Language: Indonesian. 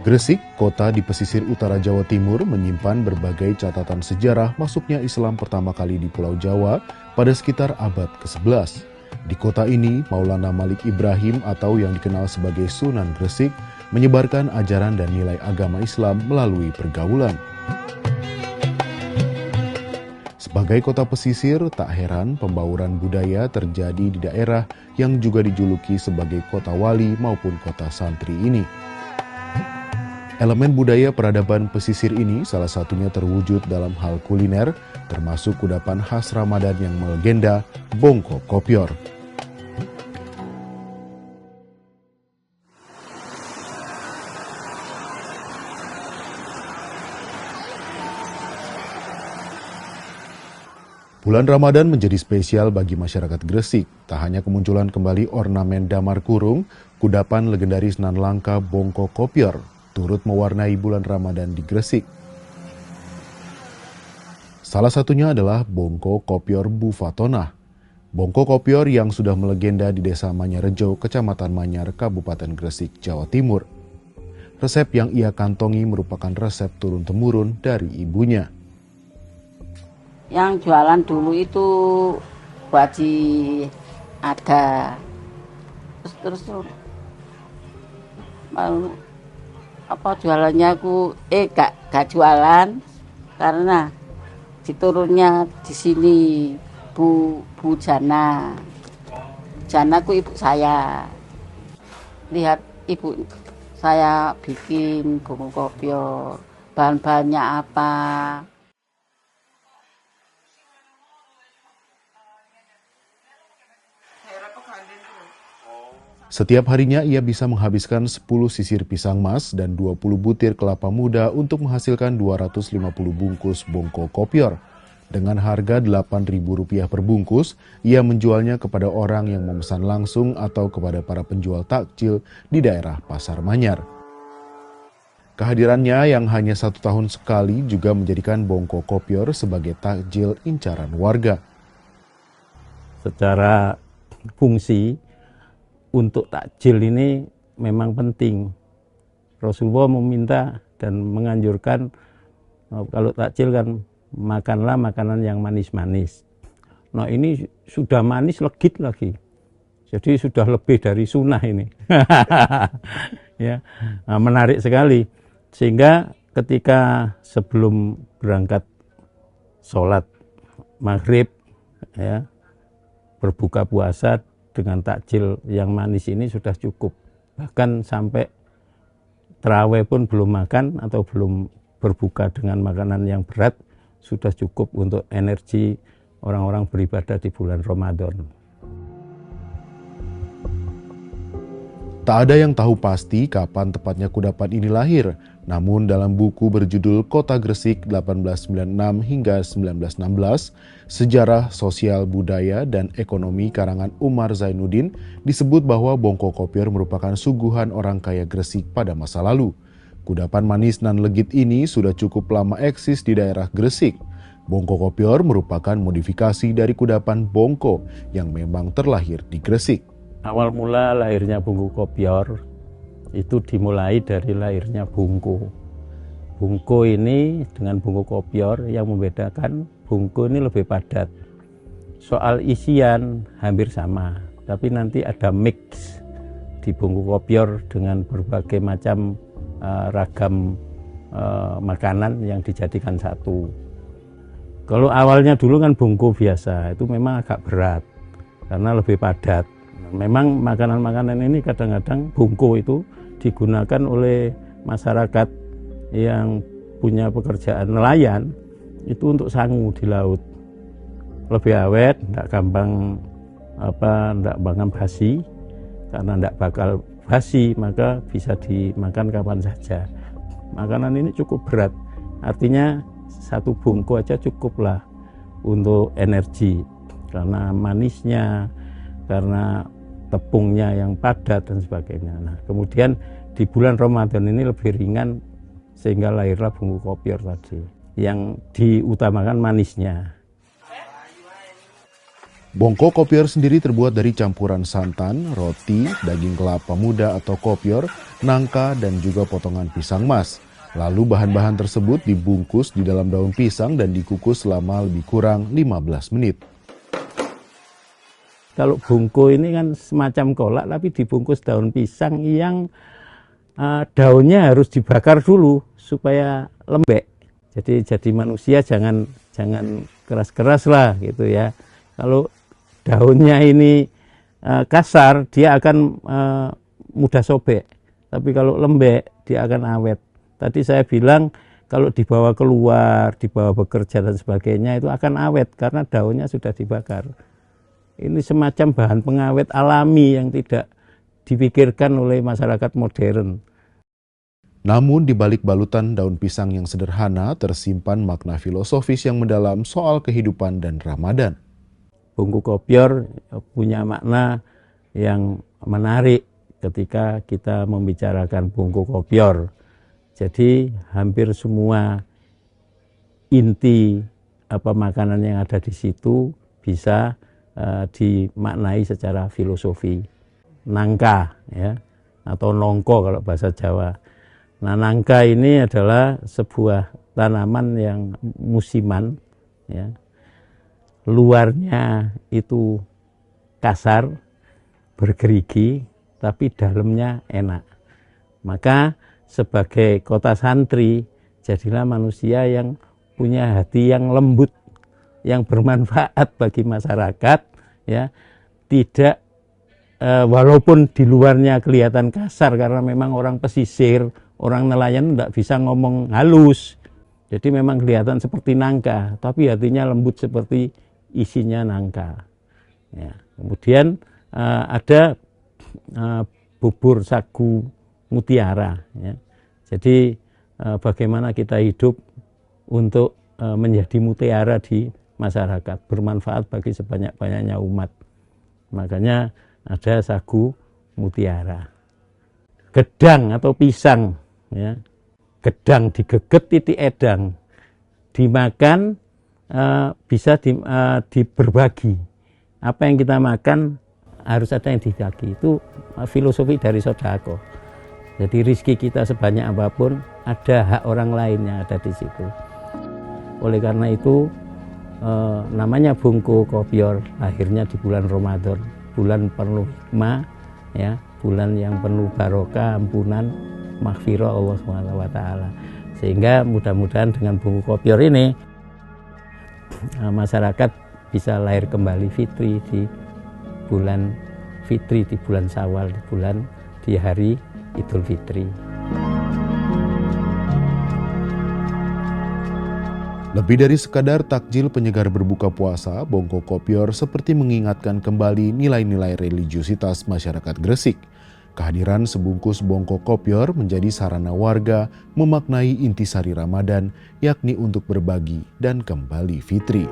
Gresik, kota di pesisir utara Jawa Timur, menyimpan berbagai catatan sejarah masuknya Islam pertama kali di Pulau Jawa pada sekitar abad ke-11. Di kota ini, Maulana Malik Ibrahim atau yang dikenal sebagai Sunan Gresik menyebarkan ajaran dan nilai agama Islam melalui pergaulan. Sebagai kota pesisir, tak heran pembauran budaya terjadi di daerah yang juga dijuluki sebagai kota wali maupun kota santri ini. Elemen budaya peradaban pesisir ini salah satunya terwujud dalam hal kuliner, termasuk kudapan khas Ramadan yang melegenda, Bongko Kopior. Bulan Ramadan menjadi spesial bagi masyarakat Gresik. Tak hanya kemunculan kembali ornamen damar kurung, kudapan legendaris nan langka Bongko Kopior turut mewarnai bulan Ramadan di Gresik. Salah satunya adalah Bongko Kopior Bu Fatonah. Bongko Kopior yang sudah melegenda di Desa Manyarejo, Kecamatan Manyar, Kabupaten Gresik, Jawa Timur. Resep yang ia kantongi merupakan resep turun-temurun dari ibunya. Yang jualan dulu itu Waji ada. Terus jualannya aku gak jualan karena diturunnya di sini Bu Jana. Jana ku ibu saya. Lihat ibu saya bikin Bongko Kopior. Bahan-bahannya apa? Setiap harinya ia bisa menghabiskan 10 sisir pisang mas dan 20 butir kelapa muda untuk menghasilkan 250 bungkus Bongko Kopior. Dengan harga Rp8.000 per bungkus, ia menjualnya kepada orang yang memesan langsung atau kepada para penjual takjil di daerah Pasar Manyar. Kehadirannya yang hanya 1 tahun sekali juga menjadikan Bongko Kopior sebagai takjil incaran warga. Secara fungsi, untuk takjil ini memang penting. Rasulullah meminta dan menganjurkan kalau takjil kan makanlah makanan yang manis-manis. Nah ini sudah manis legit lagi. Jadi sudah lebih dari sunnah ini. Ya, nah, menarik sekali. Sehingga ketika sebelum berangkat sholat maghrib, ya, berbuka puasa dengan takjil yang manis ini sudah cukup. Bahkan sampai tarawih pun belum makan atau belum berbuka dengan makanan yang berat, sudah cukup untuk energi orang-orang beribadah di bulan Ramadan. Tak ada yang tahu pasti kapan tepatnya kudapan ini lahir. Namun dalam buku berjudul Kota Gresik 1896 hingga 1916, Sejarah Sosial Budaya dan Ekonomi karangan Umar Zainuddin disebut bahwa Bongko Kopior merupakan suguhan orang kaya Gresik pada masa lalu. Kudapan manis nan legit ini sudah cukup lama eksis di daerah Gresik. Bongko Kopior merupakan modifikasi dari kudapan Bongko yang memang terlahir di Gresik. Awal mula lahirnya Bongko Kopior itu dimulai dari lahirnya Bungko. Bungko ini dengan Bongko Kopior yang membedakan Bungko ini lebih padat. Soal isian hampir sama, tapi nanti ada mix di Bongko Kopior dengan berbagai macam ragam makanan yang dijadikan satu. Kalau awalnya dulu kan Bongko biasa, itu memang agak berat karena lebih padat. Memang makanan-makanan ini kadang-kadang Bongko itu digunakan oleh masyarakat yang punya pekerjaan nelayan itu untuk sangu di laut. Lebih awet, tidak gampang basi, karena tidak bakal basi maka bisa dimakan kapan saja. makanan ini cukup berat. Artinya satu bungku aja cukuplah untuk energi karena manisnya, karena tepungnya yang padat dan sebagainya. Nah, kemudian di bulan Ramadan ini lebih ringan sehingga lahirlah bungku kopior tadi yang diutamakan manisnya. Bongko kopior sendiri terbuat dari campuran santan, roti, daging kelapa muda atau kopior, nangka, dan juga potongan pisang mas. Lalu bahan-bahan tersebut dibungkus di dalam daun pisang dan dikukus selama lebih kurang 15 menit. Kalau bungko ini kan semacam kolak tapi dibungkus daun pisang yang daunnya harus dibakar dulu supaya lembek. Jadi manusia jangan keras-keras lah gitu ya. Kalau daunnya ini kasar, dia akan mudah sobek. Tapi kalau lembek, dia akan awet. Tadi saya bilang kalau dibawa keluar, dibawa bekerja dan sebagainya itu akan awet karena daunnya sudah dibakar. Ini semacam bahan pengawet alami yang tidak dipikirkan oleh masyarakat modern. Namun di balik balutan daun pisang yang sederhana tersimpan makna filosofis yang mendalam soal kehidupan dan Ramadan. Bungku kopior punya makna yang menarik ketika kita membicarakan bungku kopior. Jadi hampir semua inti makanan yang ada di situ bisa dimaknai secara filosofi. Nangka ya, atau nongko kalau bahasa Jawa. Nah, nangka ini adalah sebuah tanaman yang musiman ya. Luarnya itu kasar, bergerigi, tapi dalamnya enak. Maka sebagai kota santri, jadilah manusia yang punya hati yang lembut, yang bermanfaat bagi masyarakat, ya. Tidak walaupun di luarnya kelihatan kasar karena memang orang pesisir, orang nelayan tidak bisa ngomong halus. Jadi memang kelihatan seperti nangka, tapi hatinya lembut seperti isinya nangka. Ya. Kemudian ada bubur sagu mutiara. Ya. Jadi bagaimana kita hidup untuk menjadi mutiara di masyarakat, bermanfaat bagi sebanyak-banyaknya umat. Makanya ada sagu mutiara. Gedang atau pisang, ya. Gedang digeget titik edang, dimakan bisa berbagi. Apa yang kita makan harus ada yang dibagi. Itu filosofi dari sodako. Jadi rizki kita sebanyak apapun ada hak orang lain yang ada di situ. Oleh karena itu namanya bungku kopior, lahirnya di bulan Ramadan, bulan penuh hikmah, ya, bulan yang penuh barokah, ampunan, maghfirah Allah SWT. Sehingga mudah-mudahan dengan bungku kopior ini masyarakat bisa lahir kembali fitri di bulan fitri, di bulan Syawal, di hari Idul Fitri. Lebih dari sekadar takjil penyegar berbuka puasa, bongko kopior seperti mengingatkan kembali nilai-nilai religiusitas masyarakat Gresik. Kehadiran sebungkus bongko kopior menjadi sarana warga memaknai intisari Ramadan, yakni untuk berbagi dan kembali fitri.